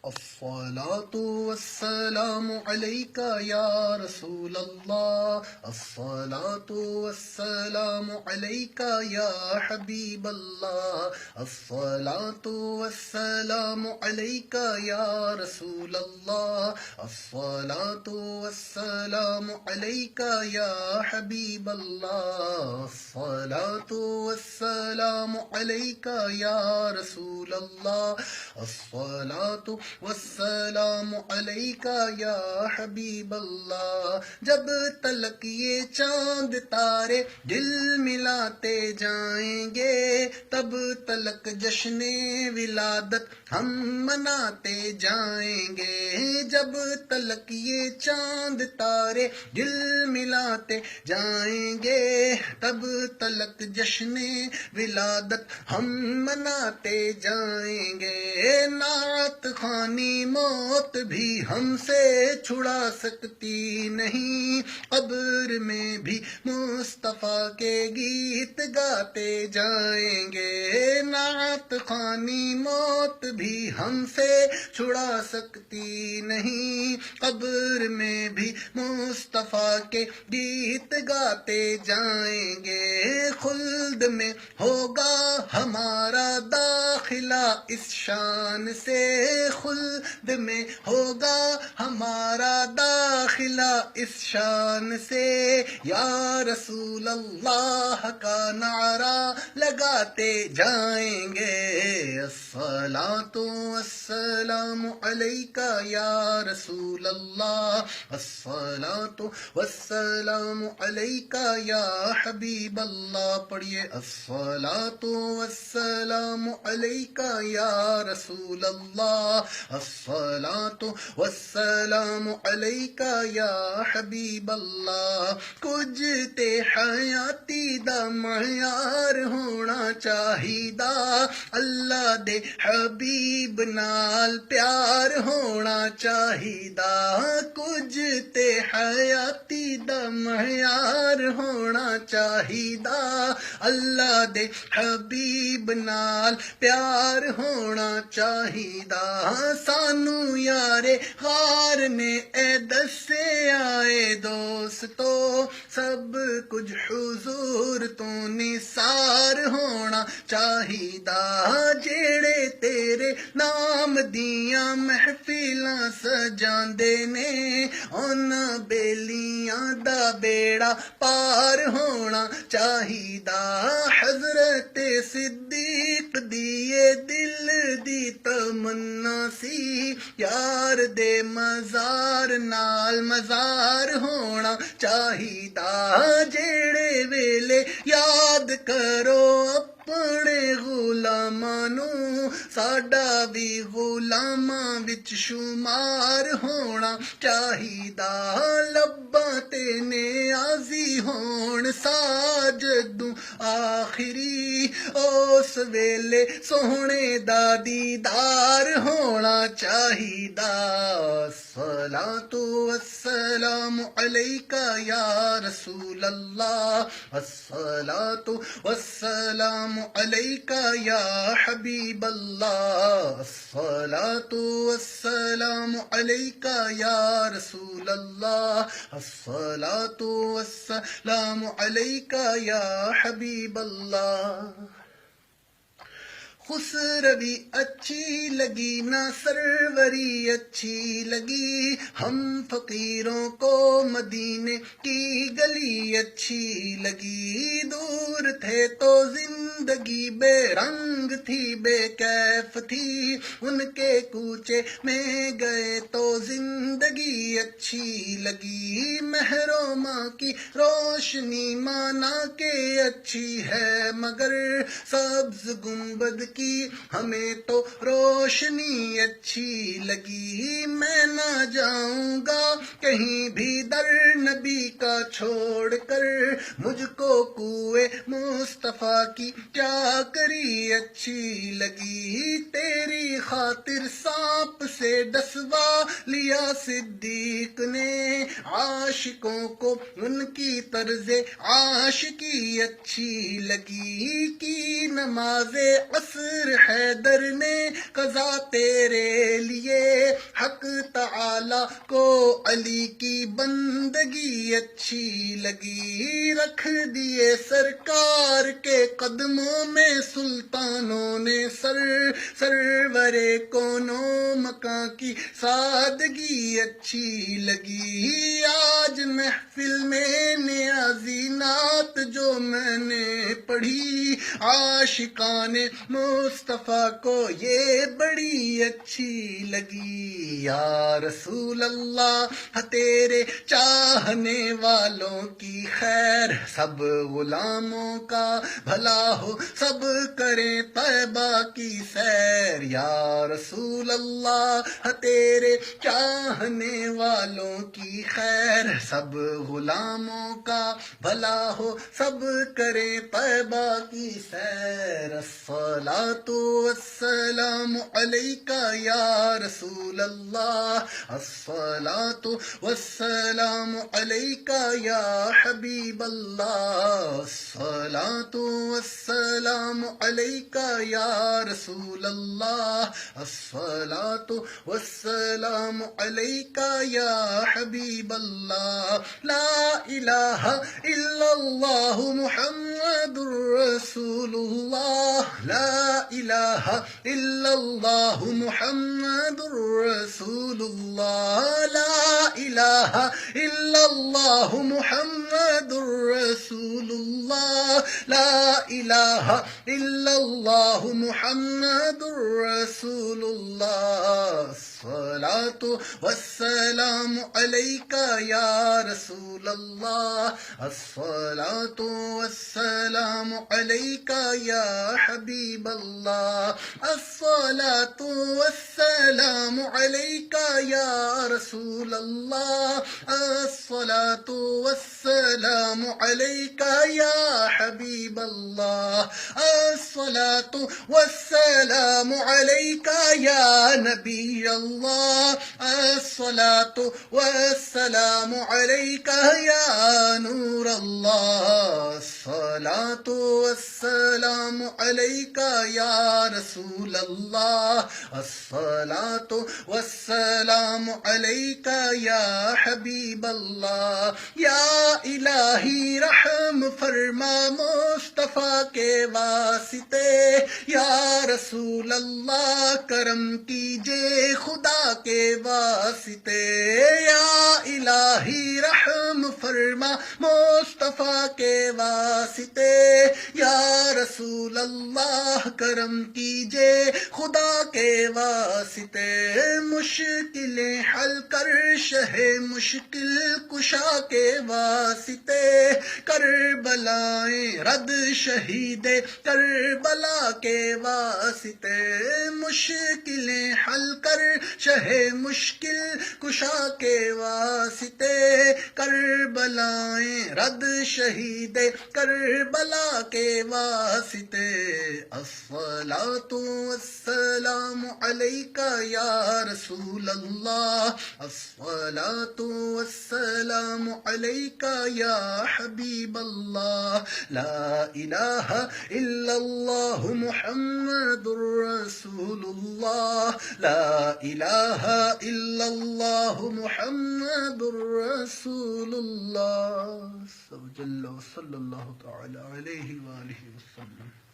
الصلاة والسلام عليك يا رسول الله، الصلاة والسلام عليك يا حبيب الله، الصلاة والسلام عليك يا رسول الله، الصلاة والسلام عليك يا حبيب الله، الصلاة والسلام عليك يا رسول الله، الصلاة والسلام علیکہ یا حبیب اللہ۔ جب تلک یہ چاند تارے دل ملاتے جائیں گے، تب تلک جشن ولادت ہم مناتے جائیں گے۔ جب تلک یہ چاند تارے دل ملاتے جائیں گے، تب تلک جشن ولادت ہم مناتے جائیں گے۔ نعت خوانی موت بھی ہم سے چھڑا سکتی نہیں، قبر میں بھی مصطفیٰ کے گیت گاتے جائیں گے۔ نعت خوانی موت بھی ہم سے چھڑا سکتی نہیں، قبر میں بھی مصطفیٰ کے گیت گاتے جائیں گے۔ خلد میں ہوگا ہمارا داخلہ اس شان سے، خلد میں ہوگا ہمارا داخلہ اس شان سے، یا رسول اللہ کا نعرہ لگاتے جائیں گے۔ الصلاۃ والسلام علیک یا رسول اللہ، الصلاۃ والسلام علیک یا حبیب اللہ۔ پڑھیے الصلاۃ والسلام علیک یا رسول اللہ، الصلاۃ والسلام علیک یا حبیب اللہ۔ کچھ تے حیاتی دا معیار ہونا چاہیدا، اللہ دے حبیب نال پیار ہونا چاہیدا۔ کچھ تے حیاتی دا معیار ہونا چاہیدا، اللہ دے حبیب نال پیار ہونا چاہیدا۔ سانو یارے غار نے اے دسے آئے دوستو، سب کچھ حضور تو نثار ہونا چاہیدا۔ جیڑے تیرے نام دیاں محفلاں سجاندے نے، انہاں بیلیاں دا بیڑا پار ہونا چاہیدا۔ حضرت صدیق دیے دل دی تمنا سی، یار دے مزار نال مزار ہونا چاہیدا۔ جیڑے ویلے یاد کرو اپنے غلاماں نوں، ساڈا بھی غلاماں وچ شمار ہونا چاہیدا۔ لباں تے نیازی ہون ساجدوں آخری، اس ویلے سوہنے دا دیدار ہونا چاہیدا۔ الصلاۃ والسلام علیک یا رسول اللہ، الصلاۃ والسلام علیک یا حبیب اللہ، الصلاۃ والسلام علیک یا رسول اللہ، الصلاۃ والسلام علیک یا حبیب اللہ۔ خسروی اچھی لگی نہ سروری اچھی لگی، ہم فقیروں کو مدینے کی گلی اچھی لگی۔ دور تھے تو زندگی بے رنگ تھی، بے کیف تھی، ان کے کوچے میں گئے تو زندگی اچھی لگی۔ محروماں کی روشنی مانا کہ اچھی ہے، مگر سبز گنبد کی ہمیں تو روشنی اچھی لگی۔ میں نہ جاؤں گا کہیں بھی در نبی کا چھوڑ کر، مجھ کو کوئے مصطفیٰ کی کیا کری اچھی لگی، تیری خاطر سانپ سے ڈسوا لیا صدیق نے، عاشقوں کو ان کی طرز عاشقی اچھی لگی، کی نماز عصر حیدر نے قضا تیرے لیے، حق تعالی کو علی کی بندگی اچھی لگی، رکھ دیے سرکار کے قدموں میں سلطانوں نے سر، سرور کونوں مکاں کی سادگی اچھی لگی، آج محفل میں نیازی نعت جو میں نے پڑھی، عاشقان مصطفیٰ کو یہ بڑی اچھی لگی، یا رسول اللہ تیرے چاہنے والوں کی خیر، سب غلاموں کا بھلا ہو، سب کریں طیبہ کی سیر، یا رسول اللہ تیرے چاہنے والوں کی خیر، سب غلاموں کا بھلا ہو، سب کریں طیبہ کی سیر، الصلاۃ والسلام علیک یا رسول اللہ، الصلاۃ والسلام علیک یا حبیب اللہ، الصلاۃ والسلام علیک یا رسول اللہ، الصلاۃ والسلام علیک یا حبیب اللہ، لا الہ الا اللہ محمد رسول اللہ، لا الہ الا اللہ محمد رسول اللہ، لا الہ الا اللہ محمد رسول اللہ، لا الہ الا اللہ محمد رسول اللہ، الصلاۃ والسلام علیک یا رسول اللہ، الصلاۃ والسلام علیک یا حبیب اللہ، الصلاۃ والسلام علیک یا رسول اللہ، الصلاۃ والسلام علیک یا حبیب اللہ، الصلاۃ والسلام علیک یا نبی اللہ، الصلاۃ والسلام علیک یا نور اللہ، الصلاۃ والسلام علیک یا رسول اللہ، الصلاۃ والسلام علیک یا حبیب اللہ، یا الہی رحم فرما مصطفیٰ کے واسطے، یا رسول اللہ کرم کیجے خدا کے واسطے، یا الہی رحم فرما مصطفیٰ کے واسطے، یا رسول اللہ کرم کیجے خدا کے واسطے، مشکلیں حل کر شہ مشکل کشا کے واسطے، کربلائیں رد شہید کربلا کے واسطے، مشکلیں حل کر شہ مشکل کشا کے واسطے، کربلائیں رد شہید کربلا کے واسطے، الصلاۃ والسلام علیک یا رسول اللہ، الصلاۃ والسلام علیک یا حبیب اللہ، لا الہ الا اللہ محمد رسول اللہ، لا الہ الا اللہ محمد رسول اللہ، صلی اللہ تعالی علیہ وآلہ وسلم۔